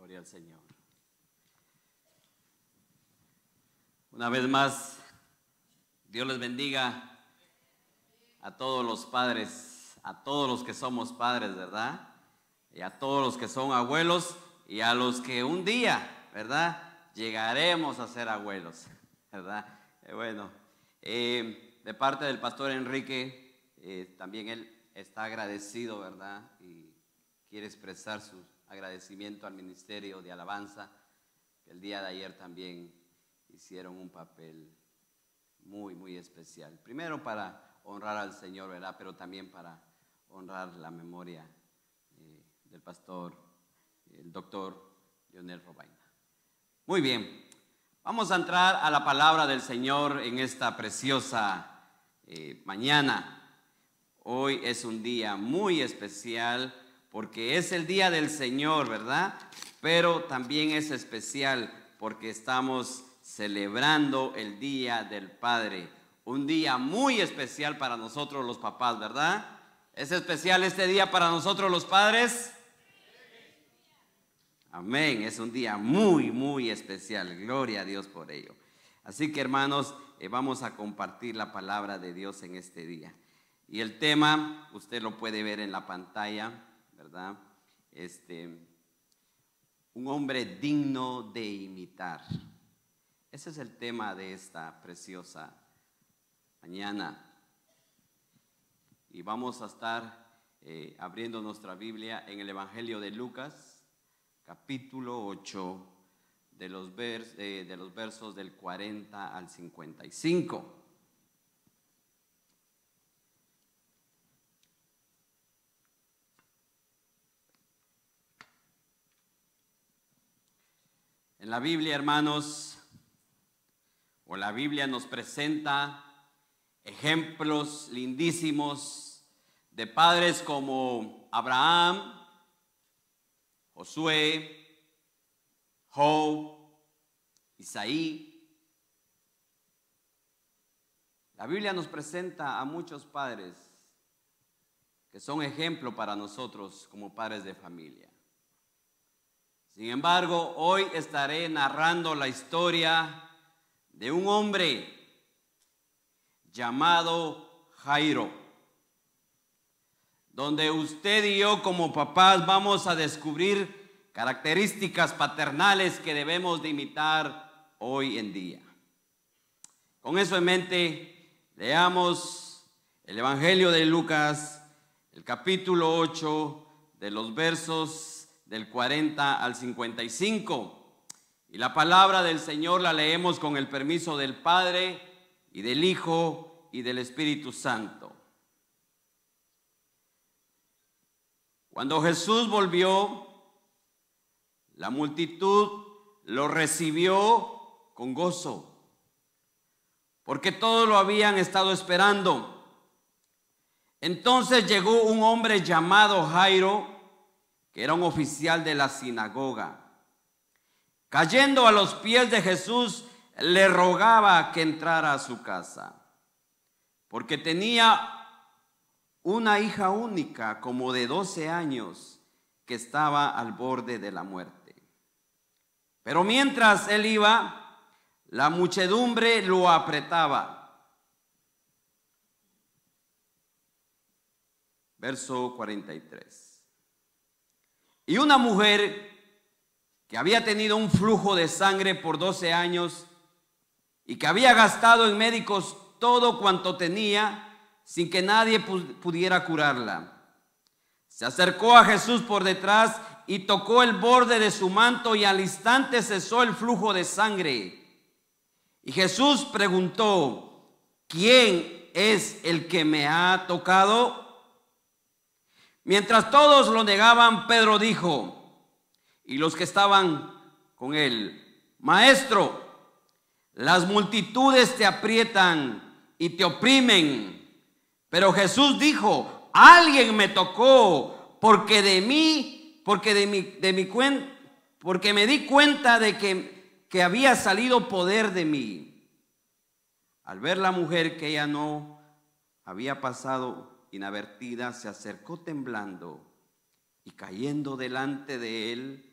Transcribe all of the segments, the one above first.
Gloria al Señor. Una vez más, Dios les bendiga a todos los padres, a todos los que somos padres, ¿verdad? Y a todos los que son abuelos y a los que un día, ¿verdad?, llegaremos a ser abuelos, ¿verdad? De parte del pastor Enrique, también él está agradecido, ¿verdad? Y quiere expresar su agradecimiento al Ministerio de Alabanza, que el día de ayer también hicieron un papel muy, muy especial. Primero para honrar al Señor, ¿verdad? Pero también para honrar la memoria del pastor, el doctor Leonel Robaina. Muy bien, vamos a entrar a la palabra del Señor en esta preciosa mañana. Hoy es un día muy especial porque es el día del Señor, ¿verdad? Pero también es especial porque estamos celebrando el Día del Padre. Un día muy especial para nosotros los papás, ¿verdad? ¿Es especial este día para nosotros los padres? Amén, es un día muy, muy especial. Gloria a Dios por ello. Así que, hermanos, vamos a compartir la palabra de Dios en este día. Y el tema, usted lo puede ver en la pantalla, ¿verdad? Un hombre digno de imitar. Ese es el tema de esta preciosa mañana. Y vamos a estar abriendo nuestra Biblia en el Evangelio de Lucas, capítulo 8, de los versos del 40 al 55. En la Biblia, hermanos, la Biblia nos presenta ejemplos lindísimos de padres como Abraham, Josué, Job, Isaí. La Biblia nos presenta a muchos padres que son ejemplo para nosotros como padres de familia. Sin embargo, hoy estaré narrando la historia de un hombre llamado Jairo, donde usted y yo como papás vamos a descubrir características paternales que debemos de imitar hoy en día. Con eso en mente, leamos el Evangelio de Lucas, el capítulo 8, de los versos del 40 al 55. Y la palabra del Señor la leemos con el permiso del Padre y del Hijo y del Espíritu Santo. Cuando Jesús volvió, la multitud lo recibió con gozo, porque todos lo habían estado esperando. Entonces llegó un hombre llamado Jairo, que era un oficial de la sinagoga. Cayendo a los pies de Jesús, le rogaba que entrara a su casa, porque tenía una hija única, como de 12 años, que estaba al borde de la muerte. Pero mientras él iba, la muchedumbre lo apretaba. Verso 43. Y una mujer que había tenido un flujo de sangre por 12 años y que había gastado en médicos todo cuanto tenía sin que nadie pudiera curarla, se acercó a Jesús por detrás y tocó el borde de su manto, y al instante cesó el flujo de sangre. Y Jesús preguntó: ¿quién es el que me ha tocado? Mientras todos lo negaban, Pedro dijo, y los que estaban con él: Maestro, las multitudes te aprietan y te oprimen. Pero Jesús dijo: alguien me tocó, porque me di cuenta de que había salido poder de mí. Al ver la mujer que ella no había pasado inadvertida, se acercó temblando y cayendo delante de él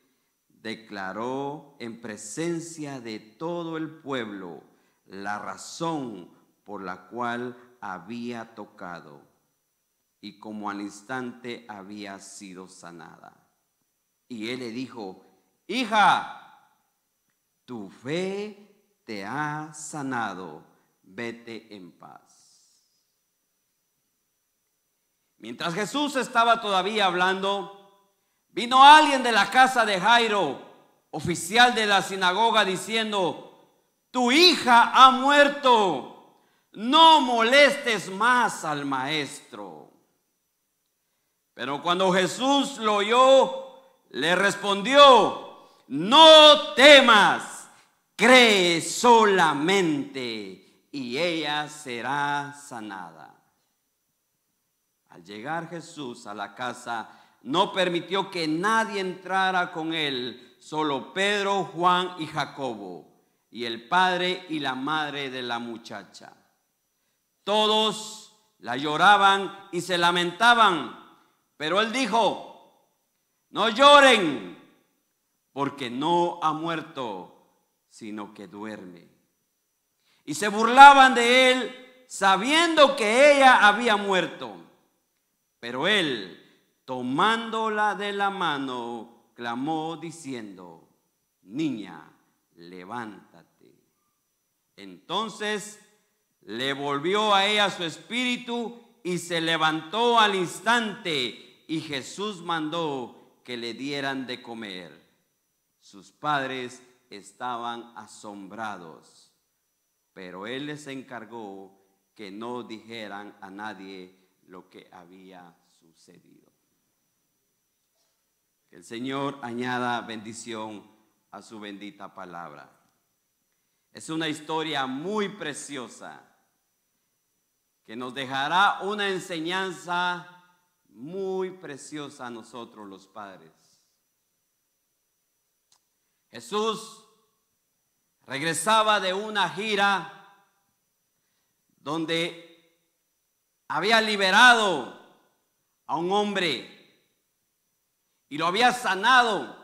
declaró en presencia de todo el pueblo la razón por la cual había tocado, y como al instante había sido sanada. Y él le dijo: hija, tu fe te ha sanado, vete en paz. Mientras Jesús estaba todavía hablando, vino alguien de la casa de Jairo, oficial de la sinagoga, diciendo: tu hija ha muerto, no molestes más al maestro. Pero cuando Jesús lo oyó, le respondió: no temas, cree solamente y ella será sanada. Al llegar Jesús a la casa, no permitió que nadie entrara con él, solo Pedro, Juan y Jacobo, y el padre y la madre de la muchacha. Todos la lloraban y se lamentaban, pero él dijo: no lloren, porque no ha muerto, sino que duerme. Y se burlaban de él, sabiendo que ella había muerto. Pero él, tomándola de la mano, clamó diciendo: niña, levántate. Entonces le volvió a ella su espíritu y se levantó al instante, y Jesús mandó que le dieran de comer. Sus padres estaban asombrados, pero él les encargó que no dijeran a nadie lo que había sucedido. Que el Señor añada bendición a su bendita palabra. Es una historia muy preciosa que nos dejará una enseñanza muy preciosa a nosotros los padres. Jesús regresaba de una gira donde había liberado a un hombre y lo había sanado,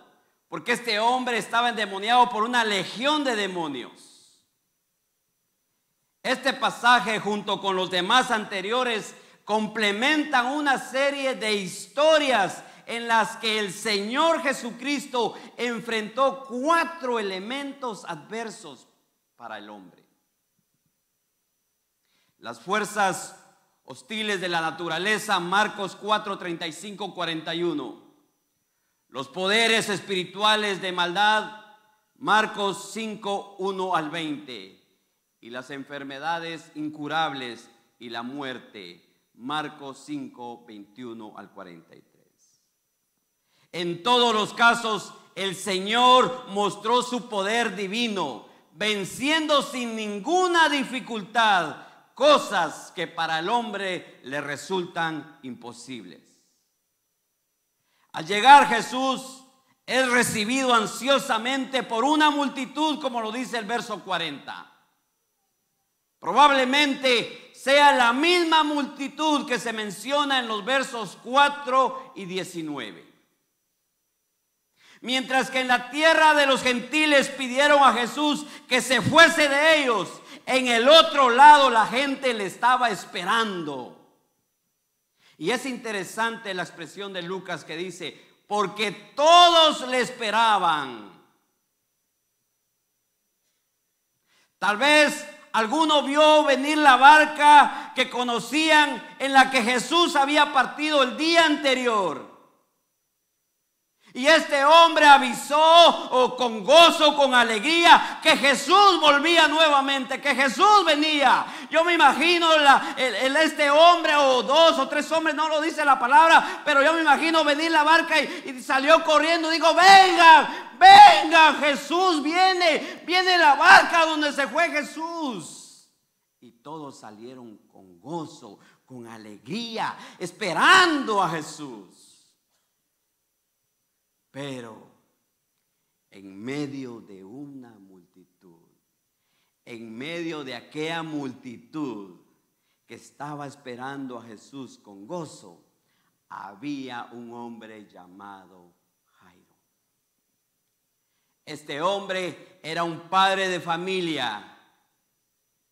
porque este hombre estaba endemoniado por una legión de demonios. Este pasaje, junto con los demás anteriores, complementan una serie de historias en las que el Señor Jesucristo enfrentó 4 elementos adversos para el hombre: las fuerzas hostiles de la naturaleza, Marcos 4, 35, 41. Los poderes espirituales de maldad, Marcos 5, 1 al 20. Y las enfermedades incurables y la muerte, Marcos 5, 21 al 43. En todos los casos, el Señor mostró su poder divino, venciendo sin ninguna dificultad cosas que para el hombre le resultan imposibles. Al llegar Jesús, es recibido ansiosamente por una multitud, como lo dice el verso 40. Probablemente sea la misma multitud que se menciona en los versos 4 y 19. Mientras que en la tierra de los gentiles pidieron a Jesús que se fuese de ellos, en el otro lado la gente le estaba esperando. Y es interesante la expresión de Lucas que dice: porque todos le esperaban. Tal vez alguno vio venir la barca que conocían, en la que Jesús había partido el día anterior. Y este hombre avisó con gozo, con alegría, que Jesús volvía nuevamente, que Jesús venía. Yo me imagino este hombre, o 2 o 3 hombres, no lo dice la palabra, pero yo me imagino venir la barca y salió corriendo. Digo: vengan, vengan, Jesús viene, viene la barca donde se fue Jesús. Y todos salieron con gozo, con alegría, esperando a Jesús. Pero en medio de una multitud, en medio de aquella multitud que estaba esperando a Jesús con gozo, había un hombre llamado Jairo. Este hombre era un padre de familia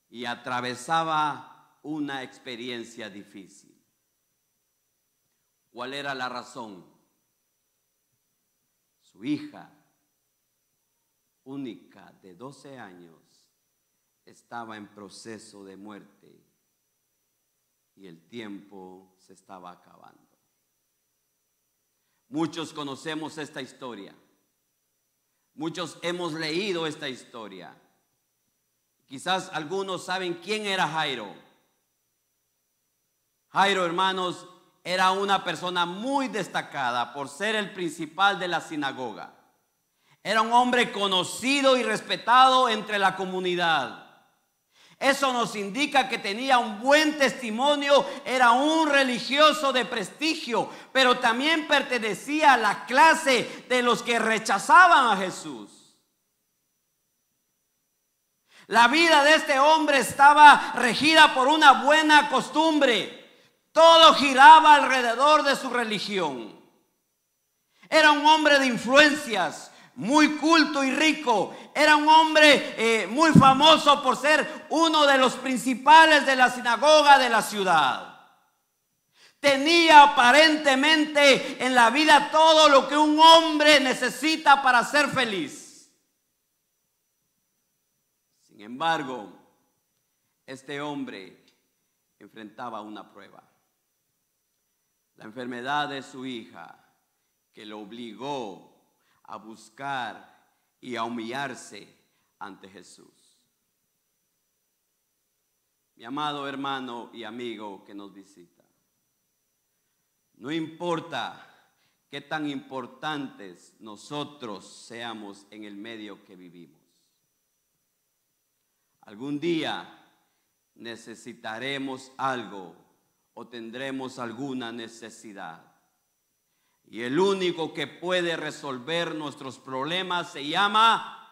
y atravesaba una experiencia difícil. ¿Cuál era la razón? Su hija única de 12 años estaba en proceso de muerte y el tiempo se estaba acabando. Muchos conocemos esta historia. Muchos hemos leído esta historia. Quizás algunos saben quién era Jairo. Jairo, hermanos, era una persona muy destacada por ser el principal de la sinagoga. Era un hombre conocido y respetado entre la comunidad. Eso nos indica que tenía un buen testimonio, era un religioso de prestigio, pero también pertenecía a la clase de los que rechazaban a Jesús. La vida de este hombre estaba regida por una buena costumbre. Todo giraba alrededor de su religión. Era un hombre de influencias, muy culto y rico. Era un hombre muy famoso por ser uno de los principales de la sinagoga de la ciudad. Tenía aparentemente en la vida todo lo que un hombre necesita para ser feliz. Sin embargo, este hombre enfrentaba una prueba. La enfermedad de su hija, que lo obligó a buscar y a humillarse ante Jesús. Mi amado hermano y amigo que nos visita, no importa qué tan importantes nosotros seamos en el medio que vivimos. Algún día necesitaremos algo o tendremos alguna necesidad. Y el único que puede resolver nuestros problemas se llama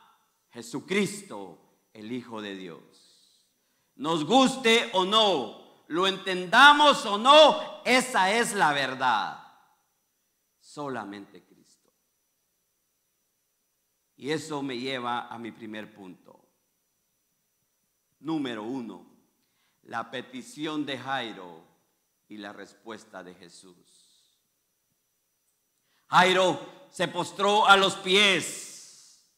Jesucristo, el Hijo de Dios. Nos guste o no, lo entendamos o no, esa es la verdad. Solamente Cristo. Y eso me lleva a mi primer punto. Número 1, la petición de Jairo y la respuesta de Jesús. Jairo se postró a los pies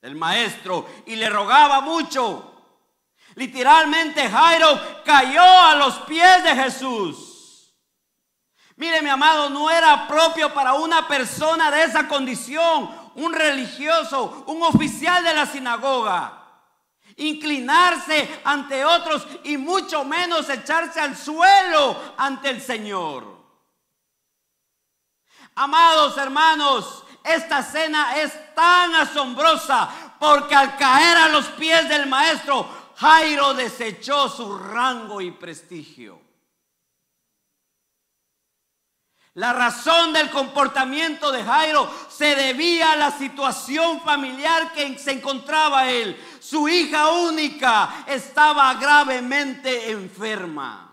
del maestro y le rogaba mucho. Literalmente Jairo cayó a los pies de Jesús. Mire, mi amado, no era propio para una persona de esa condición, un religioso, un oficial de la sinagoga, inclinarse ante otros y mucho menos echarse al suelo ante el Señor. Amados hermanos, esta escena es tan asombrosa porque al caer a los pies del maestro, Jairo desechó su rango y prestigio. La razón del comportamiento de Jairo se debía a la situación familiar que se encontraba él. Su hija única estaba gravemente enferma.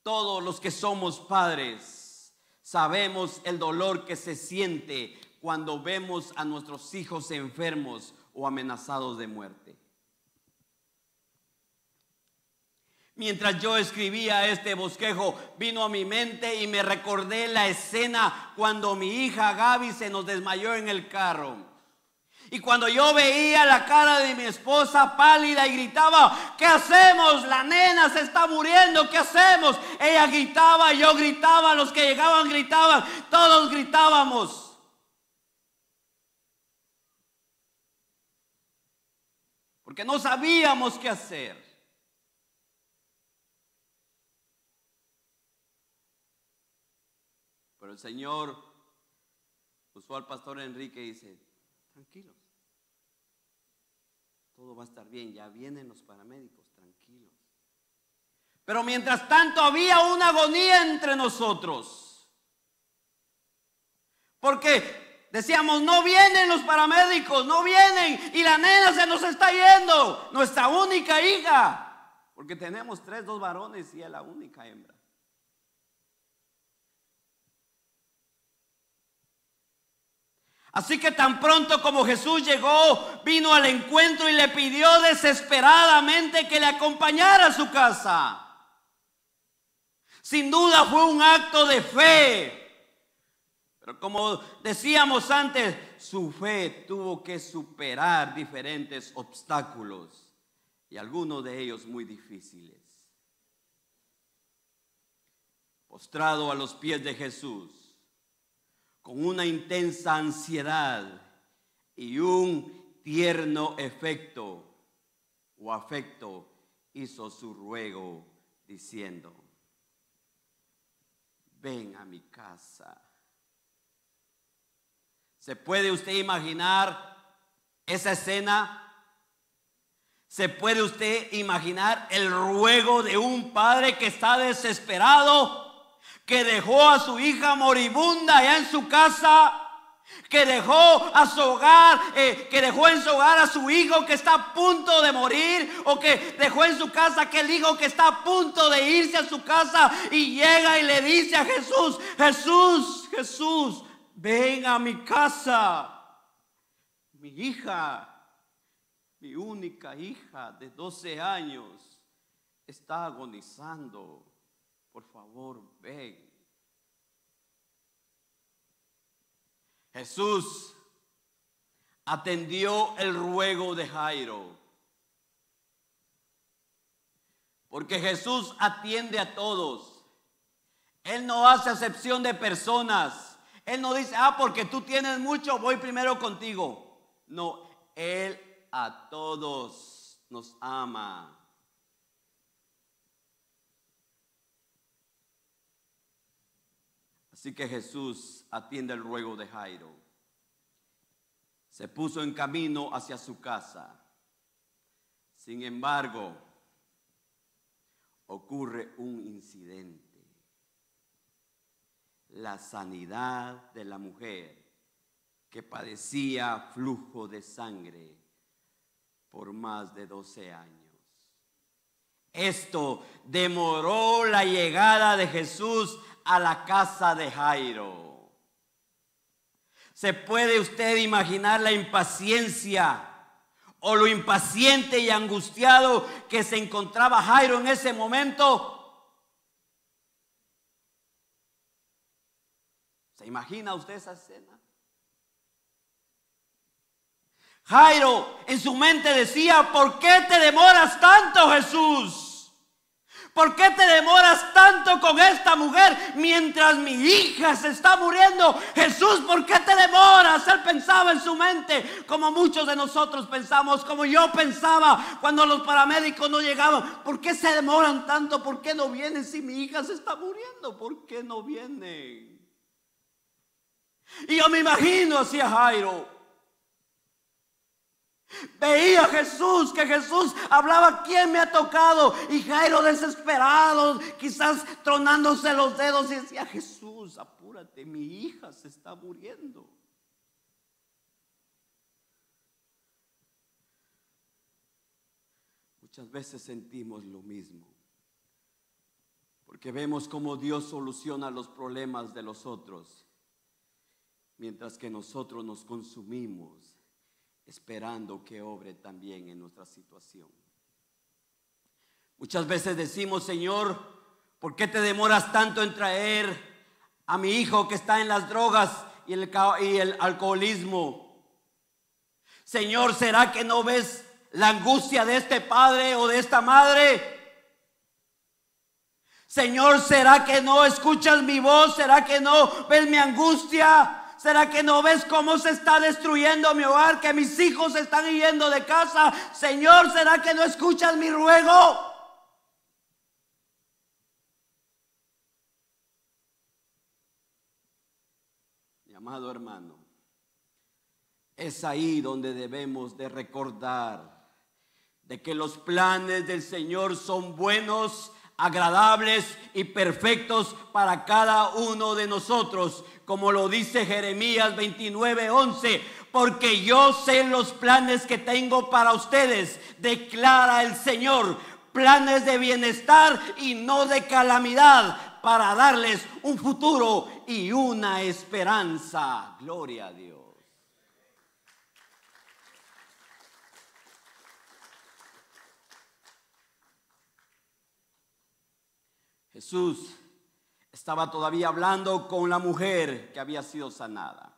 Todos los que somos padres sabemos el dolor que se siente cuando vemos a nuestros hijos enfermos o amenazados de muerte. Mientras yo escribía este bosquejo, vino a mi mente y me recordé la escena cuando mi hija Gaby se nos desmayó en el carro. Y cuando yo veía la cara de mi esposa pálida y gritaba, ¿qué hacemos? La nena se está muriendo, ¿qué hacemos? Ella gritaba, yo gritaba, los que llegaban gritaban, todos gritábamos. Porque no sabíamos qué hacer. Pero el Señor usó al pastor Enrique y dice, tranquilos, todo va a estar bien, ya vienen los paramédicos, tranquilos. Pero mientras tanto había una agonía entre nosotros. Porque decíamos, no vienen los paramédicos, no vienen, y la nena se nos está yendo, nuestra única hija. Porque tenemos 2 varones y es la única hembra. Así que tan pronto como Jesús llegó, vino al encuentro y le pidió desesperadamente que le acompañara a su casa. Sin duda fue un acto de fe. Pero como decíamos antes, su fe tuvo que superar diferentes obstáculos y algunos de ellos muy difíciles. Postrado a los pies de Jesús, con una intensa ansiedad y un tierno afecto, hizo su ruego diciendo: ven a mi casa. ¿Se puede usted imaginar esa escena? ¿Se puede usted imaginar el ruego de un padre que está desesperado, que dejó a su hija moribunda allá en su casa, que dejó a su hogar, que dejó en su hogar a su hijo que está a punto de morir, o que dejó en su casa aquel hijo que está a punto de irse a su casa, y llega y le dice a Jesús: Jesús, ven a mi casa, mi hija, mi única hija de 12 años está agonizando. Por favor, ven. Jesús atendió el ruego de Jairo, porque Jesús atiende a todos. Él no hace acepción de personas. Él no dice: porque tú tienes mucho, voy primero contigo. No, Él a todos nos ama. Así que Jesús atiende el ruego de Jairo. Se puso en camino hacia su casa. Sin embargo, ocurre un incidente. La sanidad de la mujer que padecía flujo de sangre por más de 12 años. Esto demoró la llegada de Jesús a la casa de Jairo. ¿Se puede usted imaginar la impaciencia o lo impaciente y angustiado que se encontraba Jairo en ese momento? ¿Se imagina usted esa escena? Jairo en su mente decía: ¿por qué te demoras tanto, Jesús? ¿Por qué te demoras tanto con esta mujer mientras mi hija se está muriendo? Jesús, ¿por qué te demoras? Él pensaba en su mente, como muchos de nosotros pensamos, como yo pensaba cuando los paramédicos no llegaban. ¿Por qué se demoran tanto? ¿Por qué no vienen si mi hija se está muriendo? ¿Por qué no vienen? Y yo me imagino así a Jairo. Veía a Jesús, que Jesús hablaba: ¿quién me ha tocado? Y Jairo desesperado, quizás tronándose los dedos, y decía: Jesús, apúrate, mi hija se está muriendo. Muchas veces sentimos lo mismo, porque vemos cómo Dios soluciona los problemas de los otros, mientras que nosotros nos consumimos esperando que obre también en nuestra situación. Muchas veces decimos: Señor, ¿por qué te demoras tanto en traer a mi hijo que está en las drogas y el alcoholismo? Señor, ¿será que no ves la angustia de este padre o de esta madre? Señor, ¿será que no escuchas mi voz? ¿Será que no ves mi angustia? ¿Será que no ves cómo se está destruyendo mi hogar? Que mis hijos se están yendo de casa. Señor, ¿será que no escuchas mi ruego? Mi amado hermano, es ahí donde debemos de recordar de que los planes del Señor son buenos, agradables y perfectos para cada uno de nosotros, como lo dice Jeremías 29:11, porque yo sé los planes que tengo para ustedes, declara el Señor, planes de bienestar y no de calamidad, para darles un futuro y una esperanza. Gloria a Dios. Jesús estaba todavía hablando con la mujer que había sido sanada.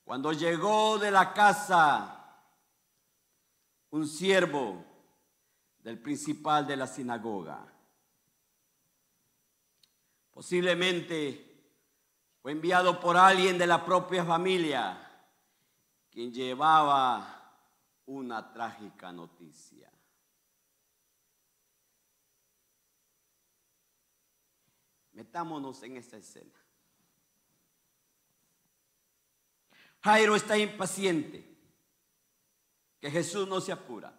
Cuando llegó de la casa un siervo del principal de la sinagoga, posiblemente fue enviado por alguien de la propia familia, quien llevaba una trágica noticia. Metámonos en esta escena. Jairo está impaciente, que Jesús no se apura.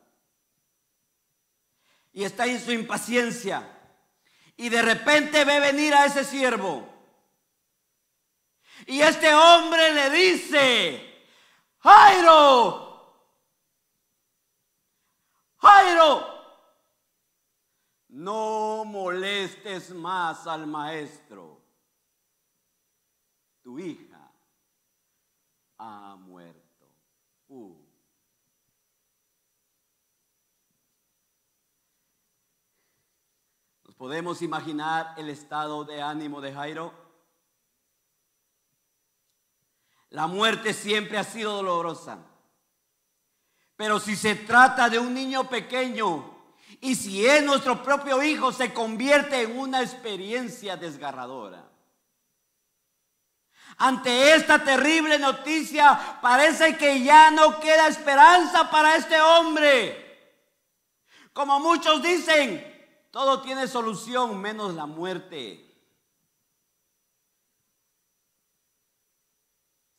Y está en su impaciencia. Y de repente ve venir a ese siervo. Y este hombre le dice: Jairo, Jairo, no molestes más al maestro. Tu hija ha muerto. ¿Nos podemos imaginar el estado de ánimo de Jairo? La muerte siempre ha sido dolorosa. Pero si se trata de un niño pequeño y si es nuestro propio hijo, se convierte en una experiencia desgarradora. Ante esta terrible noticia, parece que ya no queda esperanza para este hombre. Como muchos dicen, todo tiene solución menos la muerte.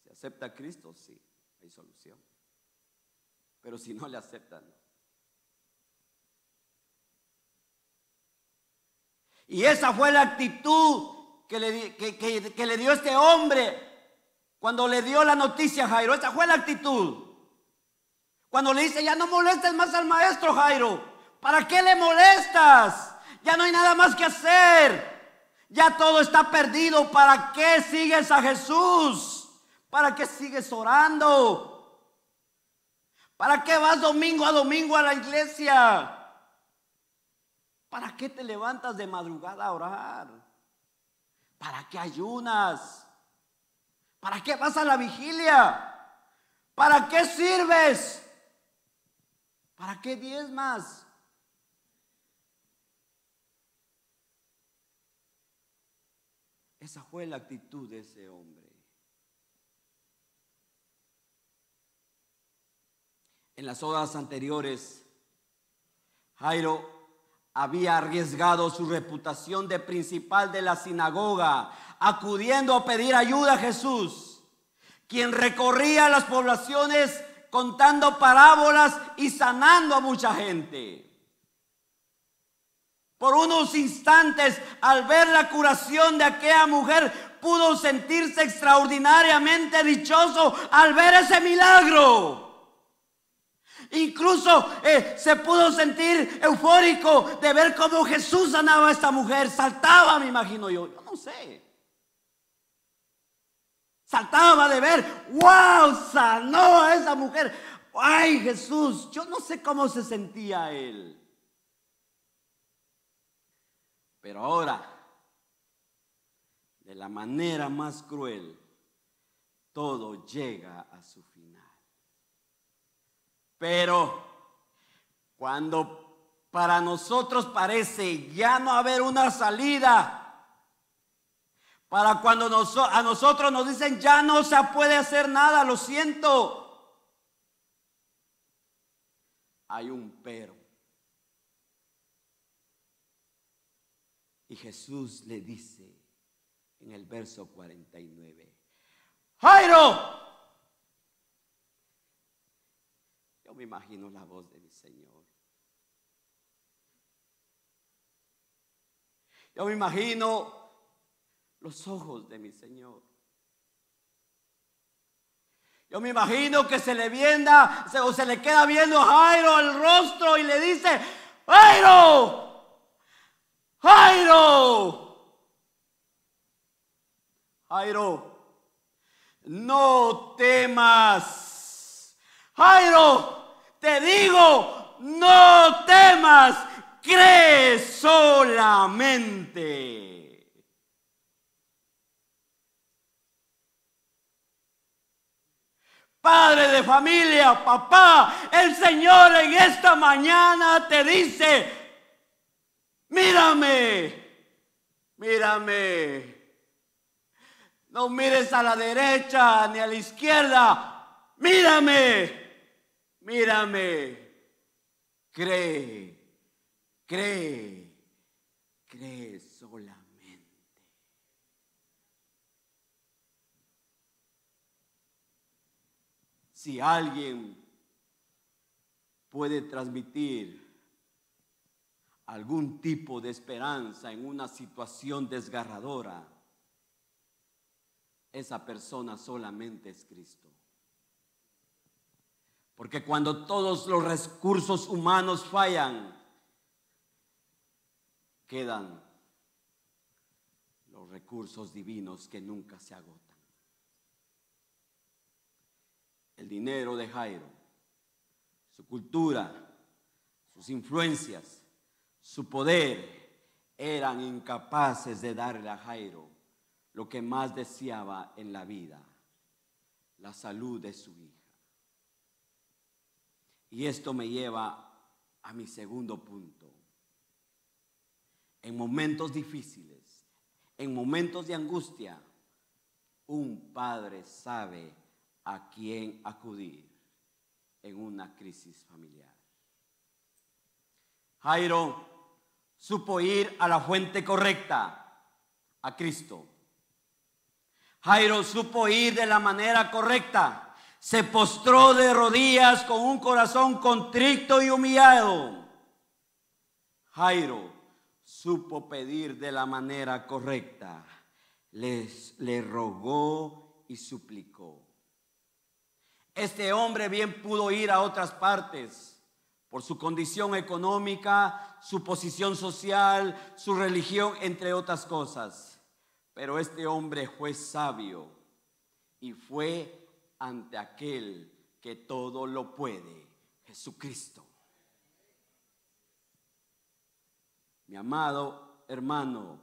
¿Se acepta a Cristo? Sí, hay solución. Pero si no le aceptan. Y esa fue la actitud que le dio este hombre cuando le dio la noticia a Jairo. Esa fue la actitud. Cuando le dice: ya no molestes más al maestro, Jairo. ¿Para qué le molestas? Ya no hay nada más que hacer. Ya todo está perdido. ¿Para qué sigues a Jesús? ¿Para qué sigues orando? ¿Para qué vas domingo a domingo a la iglesia? ¿Para qué te levantas de madrugada a orar? ¿Para qué ayunas? ¿Para qué vas a la vigilia? ¿Para qué sirves? ¿Para qué diezmas? Esa fue la actitud de ese hombre. En las horas anteriores, Jairo había arriesgado su reputación de principal de la sinagoga, acudiendo a pedir ayuda a Jesús, quien recorría las poblaciones contando parábolas y sanando a mucha gente. Por unos instantes, al ver la curación de aquella mujer, pudo sentirse extraordinariamente dichoso al ver ese milagro. Incluso se pudo sentir eufórico de ver cómo Jesús sanaba a esta mujer. Saltaba, me imagino yo no sé. Saltaba de ver: ¡wow! Sanó a esa mujer. ¡Ay, Jesús! Yo no sé cómo se sentía él. Pero ahora, de la manera más cruel, todo llega a su final. Pero cuando para nosotros parece ya no haber una salida, para cuando a nosotros nos dicen: ya no se puede hacer nada, lo siento, hay un pero. Y Jesús le dice en el verso 49: Jairo. Yo me imagino la voz de mi Señor. Yo me imagino los ojos de mi Señor. Yo me imagino que se le queda viendo a Jairo al rostro y le dice: Jairo, Jairo, Jairo, no temas. Jairo, te digo, no temas. cree solamente. Padre de familia, papá, el Señor en esta mañana te dice: mírame, mírame. No mires a la derecha ni a la izquierda. Mírame, mírame. Cree, cree, cree solamente. Si alguien puede transmitir algún tipo de esperanza en una situación desgarradora, esa persona solamente es Cristo. Porque cuando todos los recursos humanos fallan, quedan los recursos divinos que nunca se agotan. El dinero de Jairo, su cultura, sus influencias, su poder, eran incapaces de darle a Jairo lo que más deseaba en la vida: la salud de su hija. Y esto me lleva a mi segundo punto. En momentos difíciles, en momentos de angustia, un padre sabe a quién acudir en una crisis familiar. Jairo supo ir a la fuente correcta, a Cristo. Jairo supo ir de la manera correcta. Se postró de rodillas con un corazón contrito y humillado. Jairo supo pedir de la manera correcta. Le rogó y suplicó. Este hombre bien pudo ir a otras partes por su condición económica, su posición social, su religión, entre otras cosas. Pero este hombre fue sabio y fue ante aquel que todo lo puede, Jesucristo. Mi amado hermano,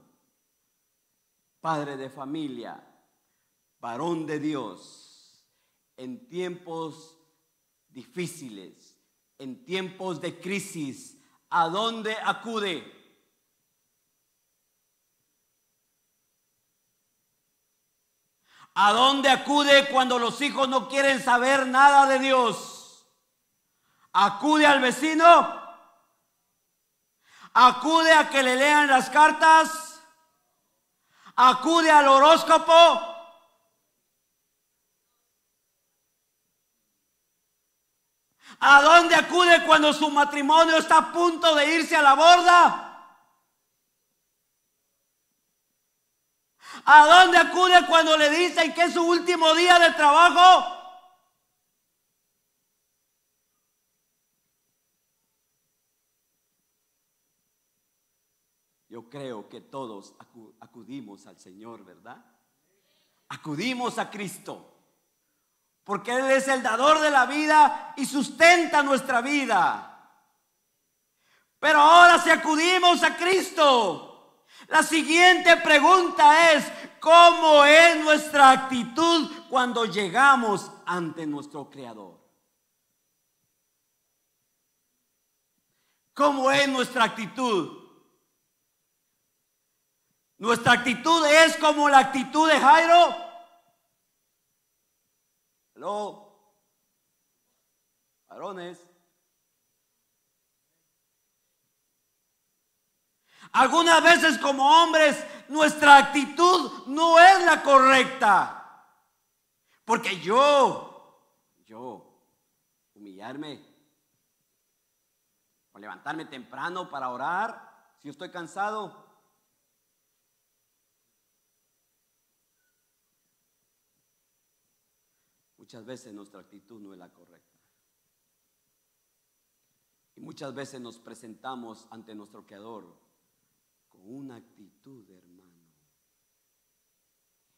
padre de familia, varón de Dios, en tiempos difíciles, en tiempos de crisis, ¿a dónde acude? ¿A dónde acude cuando los hijos no quieren saber nada de Dios? ¿Acude al vecino? ¿Acude a que le lean las cartas? ¿Acude al horóscopo? ¿A dónde acude cuando su matrimonio está a punto de irse a la borda? ¿A dónde acude cuando le dicen que es su último día de trabajo? Yo creo que todos acudimos al Señor, ¿verdad? Acudimos a Cristo, porque Él es el dador de la vida y sustenta nuestra vida. Pero ahora si acudimos a Cristo, la siguiente pregunta es: ¿cómo es nuestra actitud cuando llegamos ante nuestro Creador? ¿Cómo es nuestra actitud? ¿Nuestra actitud es como la actitud de Jairo? ¿Aló? Varones. Algunas veces como hombres nuestra actitud no es la correcta. Porque humillarme o levantarme temprano para orar, si yo estoy cansado. Muchas veces nuestra actitud no es la correcta. Y muchas veces nos presentamos ante nuestro Creador con una actitud, hermano.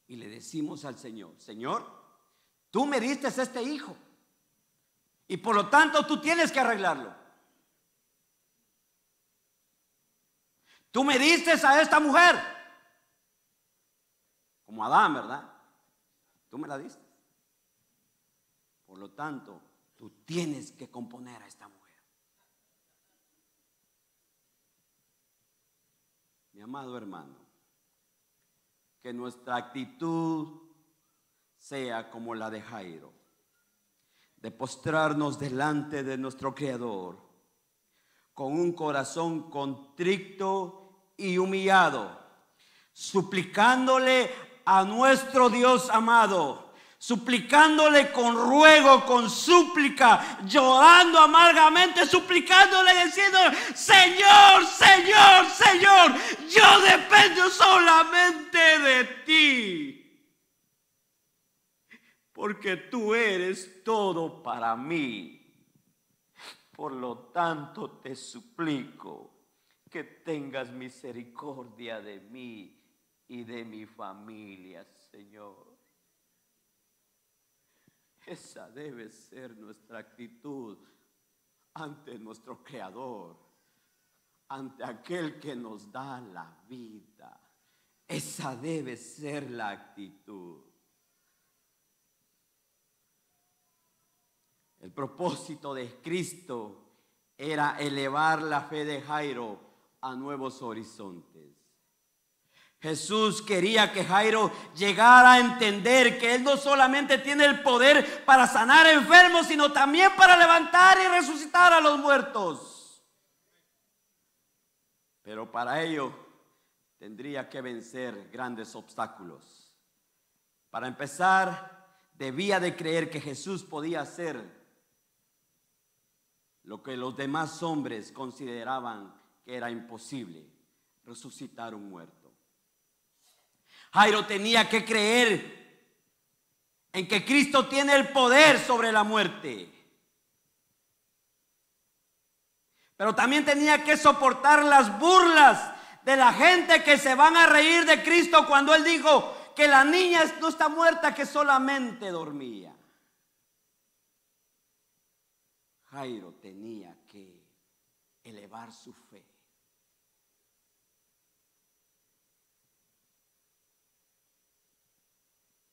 Y le decimos al Señor: Señor, tú me diste este hijo y por lo tanto tú tienes que arreglarlo. Tú me diste a esta mujer. Como Adán, ¿verdad? Tú me la diste. Por lo tanto, tú tienes que componer a esta mujer. Mi amado hermano, que nuestra actitud sea como la de Jairo, de postrarnos delante de nuestro Creador con un corazón contrito y humillado, suplicándole a nuestro Dios amado, suplicándole con ruego, con súplica, llorando amargamente, suplicándole, diciendo: Señor, Señor, Señor, yo dependo solamente de ti, porque tú eres todo para mí. Por lo tanto, te suplico que tengas misericordia de mí y de mi familia, Señor. Esa debe ser nuestra actitud ante nuestro Creador, ante aquel que nos da la vida. Esa debe ser la actitud. El propósito de Cristo era elevar la fe de Jairo a nuevos horizontes. Jesús quería que Jairo llegara a entender que él no solamente tiene el poder para sanar enfermos, sino también para levantar y resucitar a los muertos. Pero para ello tendría que vencer grandes obstáculos. Para empezar, debía de creer que Jesús podía hacer lo que los demás hombres consideraban que era imposible: resucitar un muerto. Jairo tenía que creer en que Cristo tiene el poder sobre la muerte. Pero también tenía que soportar las burlas de la gente que se van a reír de Cristo cuando Él dijo que la niña no está muerta, que solamente dormía. Jairo tenía que elevar su fe.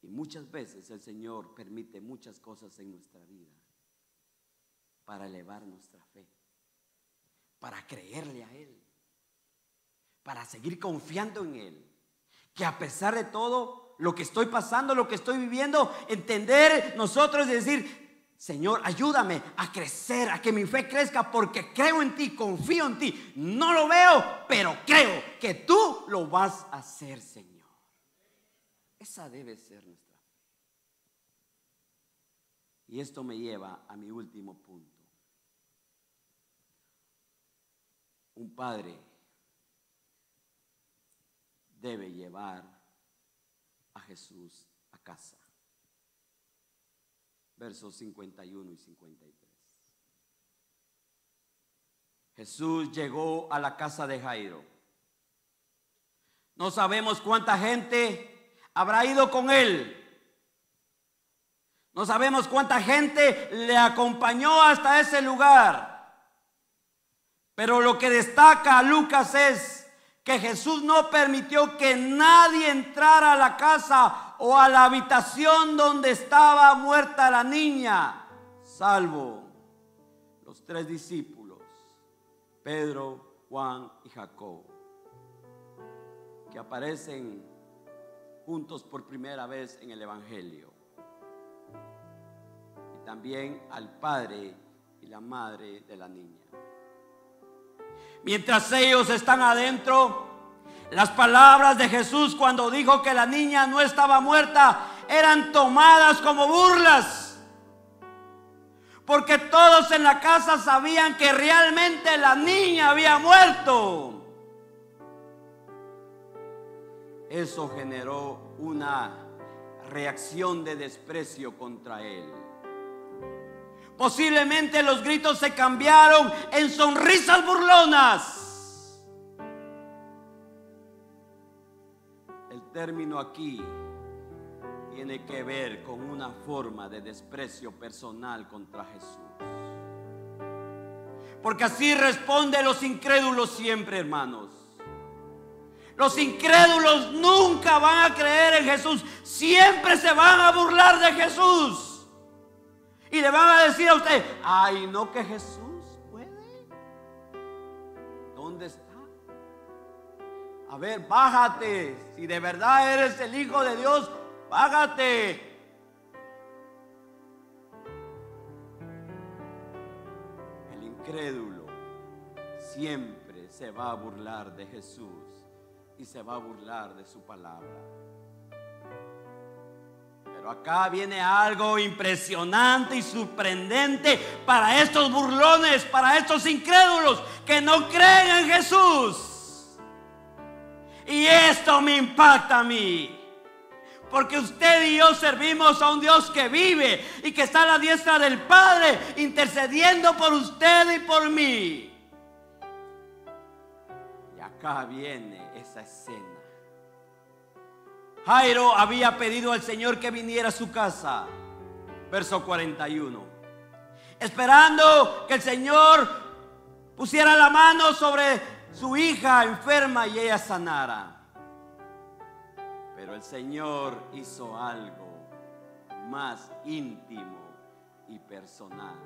Y muchas veces el Señor permite muchas cosas en nuestra vida para elevar nuestra fe, para creerle a Él, para seguir confiando en Él. Que a pesar de todo lo que estoy pasando, lo que estoy viviendo, entender nosotros y decir: Señor, ayúdame a crecer, a que mi fe crezca, porque creo en ti, confío en ti. No lo veo, pero creo que tú lo vas a hacer, Señor. Esa debe ser nuestra fe. Y esto me lleva a mi último punto. Un padre debe llevar a Jesús a casa. Versos 51 y 53. Jesús llegó a la casa de Jairo. No sabemos cuánta gente habrá ido con él. No sabemos cuánta gente le acompañó hasta ese lugar. Pero lo que destaca a Lucas es que Jesús no permitió que nadie entrara a la casa o a la habitación donde estaba muerta la niña, salvo los 3 discípulos, Pedro, Juan y Jacobo, que aparecen juntos por primera vez en el Evangelio. Y también al padre y la madre de la niña. Mientras ellos están adentro, las palabras de Jesús cuando dijo que la niña no estaba muerta eran tomadas como burlas, porque todos en la casa sabían que realmente la niña había muerto. Eso generó una reacción de desprecio contra él. Posiblemente los gritos se cambiaron en sonrisas burlonas. El término aquí tiene que ver con una forma de desprecio personal contra Jesús. Porque así responden los incrédulos siempre, hermanos. Los incrédulos nunca van a creer en Jesús. Siempre se van a burlar de Jesús. Y le van a decir a usted: ay, no, que Jesús puede. ¿Dónde está? A ver, bájate. Si de verdad eres el Hijo de Dios, bájate. El incrédulo siempre se va a burlar de Jesús y se va a burlar de su palabra. Pero acá viene algo impresionante y sorprendente para estos burlones, para estos incrédulos que no creen en Jesús. Y esto me impacta a mí, porque usted y yo servimos a un Dios que vive y que está a la diestra del Padre, intercediendo por usted y por mí. Y acá viene esa escena. Jairo había pedido al Señor que viniera a su casa, verso 41, esperando que el Señor pusiera la mano sobre su hija enferma y ella sanara. Pero el Señor hizo algo más íntimo y personal.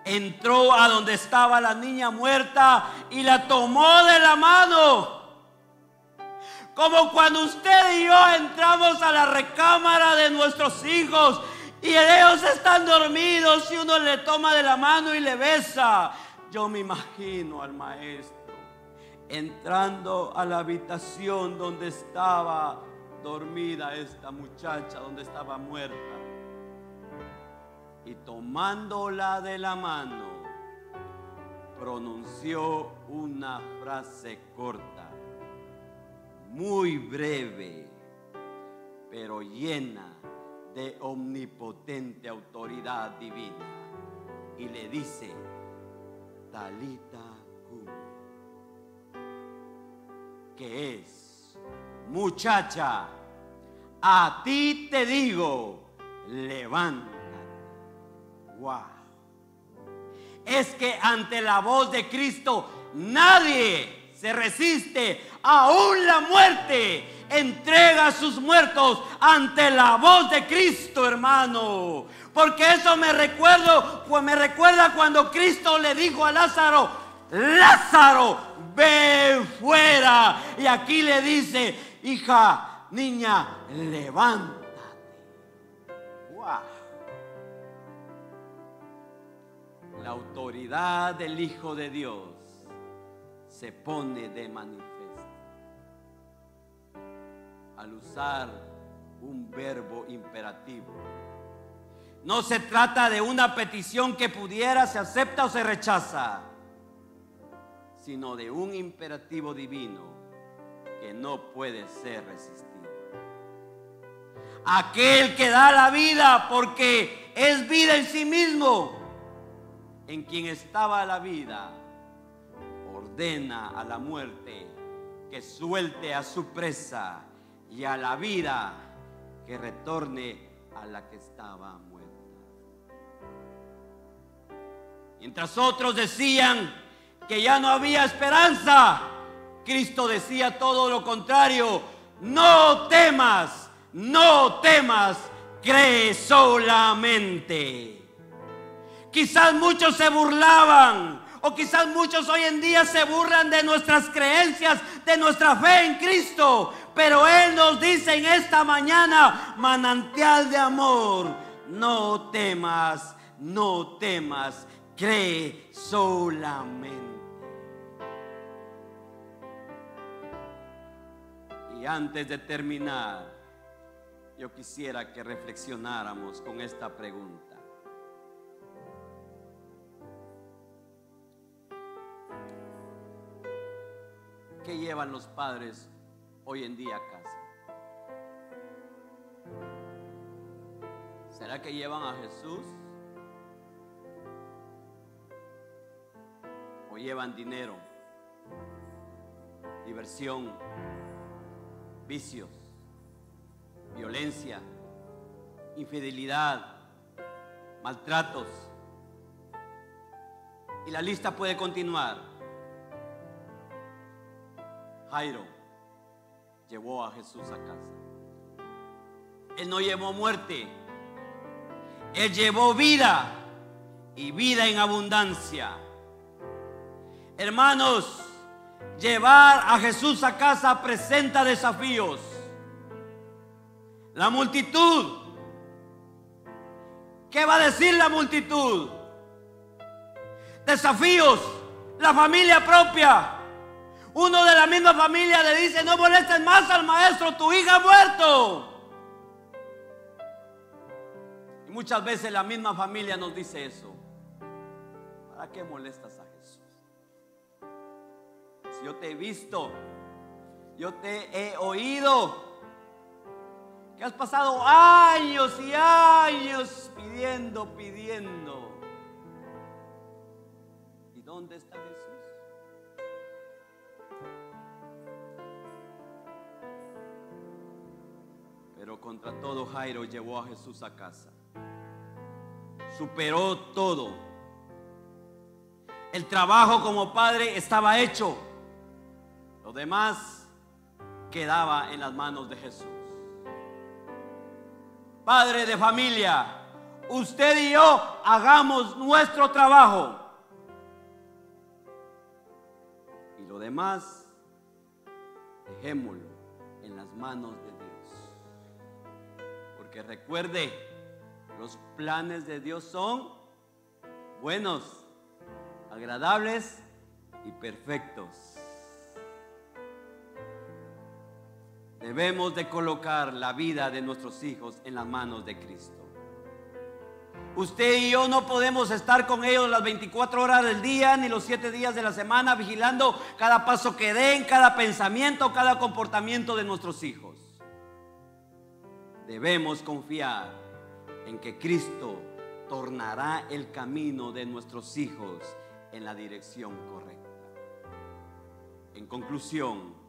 Entró a donde estaba la niña muerta y la tomó de la mano. Como cuando usted y yo entramos a la recámara de nuestros hijos y ellos están dormidos y uno le toma de la mano y le besa. Yo me imagino al maestro entrando a la habitación donde estaba dormida esta muchacha, donde estaba muerta, y tomándola de la mano pronunció una frase corta, muy breve, pero llena de omnipotente autoridad divina, y le dice: Talita cumi, que es: muchacha, a ti te digo, levántate. Wow. Es que ante la voz de Cristo nadie se resiste. Aún la muerte entrega a sus muertos ante la voz de Cristo, hermano. Porque eso me recuerda cuando Cristo le dijo a Lázaro: Lázaro, ve fuera. Y aquí le dice: hija, niña, levántate. Wow. La autoridad del Hijo de Dios se pone de manifiesto al usar un verbo imperativo. No se trata de una petición que pudiera, se acepta o se rechaza, sino de un imperativo divino que no puede ser resistido. Aquel que da la vida, porque es vida en sí mismo, en quien estaba la vida, ordena a la muerte que suelte a su presa, y a la vida que retorne a la que estaba muerta. Mientras otros decían que ya no había esperanza, Cristo decía todo lo contrario: no temas, no temas, cree solamente. Quizás muchos se burlaban, o quizás muchos hoy en día se burlan de nuestras creencias, de nuestra fe en Cristo, pero Él nos dice en esta mañana: manantial de amor, no temas, no temas, cree solamente. Y antes de terminar, yo quisiera que reflexionáramos con esta pregunta: ¿qué llevan los padres hoy en día a casa? ¿Será que llevan a Jesús? ¿O llevan dinero, diversión, vicios, violencia, infidelidad, maltratos? Y la lista puede continuar. Jairo llevó a Jesús a casa. Él no llevó muerte, Él llevó vida, y vida en abundancia. Hermanos, llevar a Jesús a casa presenta desafíos. La multitud, ¿qué va a decir la multitud? Desafíos, la familia propia. Uno de la misma familia le dice: no molestes más al maestro, tu hija ha muerto. Y muchas veces la misma familia nos dice eso. ¿Para qué molestas a Jesús? Si yo te he visto, yo te he oído, que has pasado años y años pidiendo. ¿Y dónde está Jesús? Pero contra todo, Jairo llevó a Jesús a casa. Superó todo. El trabajo como padre estaba hecho. Lo demás quedaba en las manos de Jesús. Padre de familia, usted y yo hagamos nuestro trabajo. Y lo demás, dejémoslo en las manos de Dios. Porque recuerde, los planes de Dios son buenos, agradables y perfectos. Debemos de colocar la vida de nuestros hijos en las manos de Cristo. Usted y yo no podemos estar con ellos las 24 horas del día, ni los 7 días de la semana, vigilando cada paso que den, cada pensamiento, cada comportamiento de nuestros hijos. Debemos confiar en que Cristo tornará el camino de nuestros hijos en la dirección correcta. En conclusión,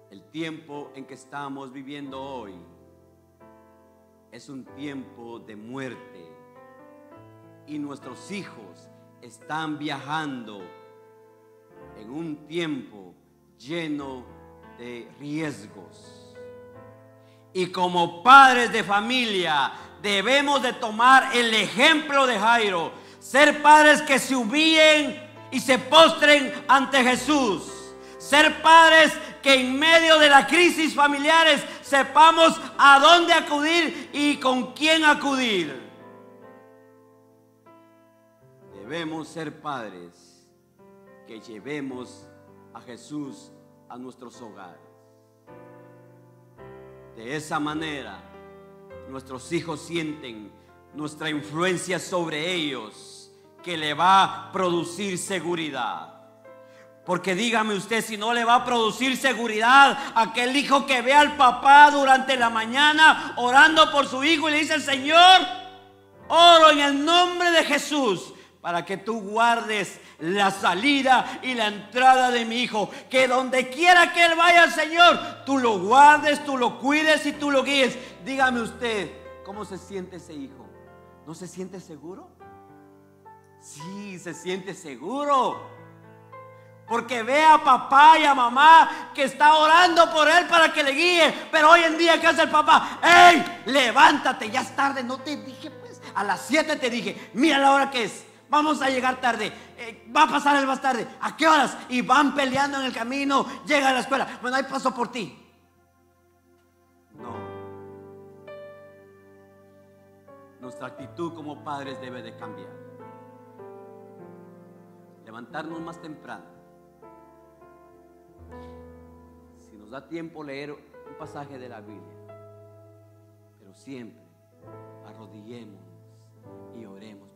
el tiempo en que estamos viviendo hoy es un tiempo de muerte, y nuestros hijos están viajando en un tiempo lleno de riesgos. Y como padres de familia debemos de tomar el ejemplo de Jairo, ser padres que se humillen y se postren ante Jesús, ser padres que en medio de las crisis familiares sepamos a dónde acudir y con quién acudir. Debemos ser padres que llevemos a Jesús a nuestros hogares. De esa manera, nuestros hijos sienten nuestra influencia sobre ellos, que le va a producir seguridad. Porque dígame usted, si no le va a producir seguridad aquel hijo que ve al papá durante la mañana orando por su hijo y le dice: Señor, oro en el nombre de Jesús para que tú guardes la salida y la entrada de mi hijo, que donde quiera que él vaya, Señor, tú lo guardes, tú lo cuides y tú lo guíes. Dígame usted, ¿cómo se siente ese hijo? ¿No se siente seguro? Sí, se siente seguro, porque ve a papá y a mamá que está orando por él para que le guíe. Pero hoy en día, ¿qué hace el papá? ¡Ey! Levántate, ya es tarde. No te dije, pues, a las 7 te dije, mira la hora que es, vamos a llegar tarde, va a pasar el más tarde. ¿A qué horas? Y van peleando en el camino, llega a la escuela. Bueno, ahí paso por ti. No. Nuestra actitud como padres debe de cambiar. Levantarnos más temprano. Si nos da tiempo, leer un pasaje de la Biblia, pero siempre arrodillémonos y oremos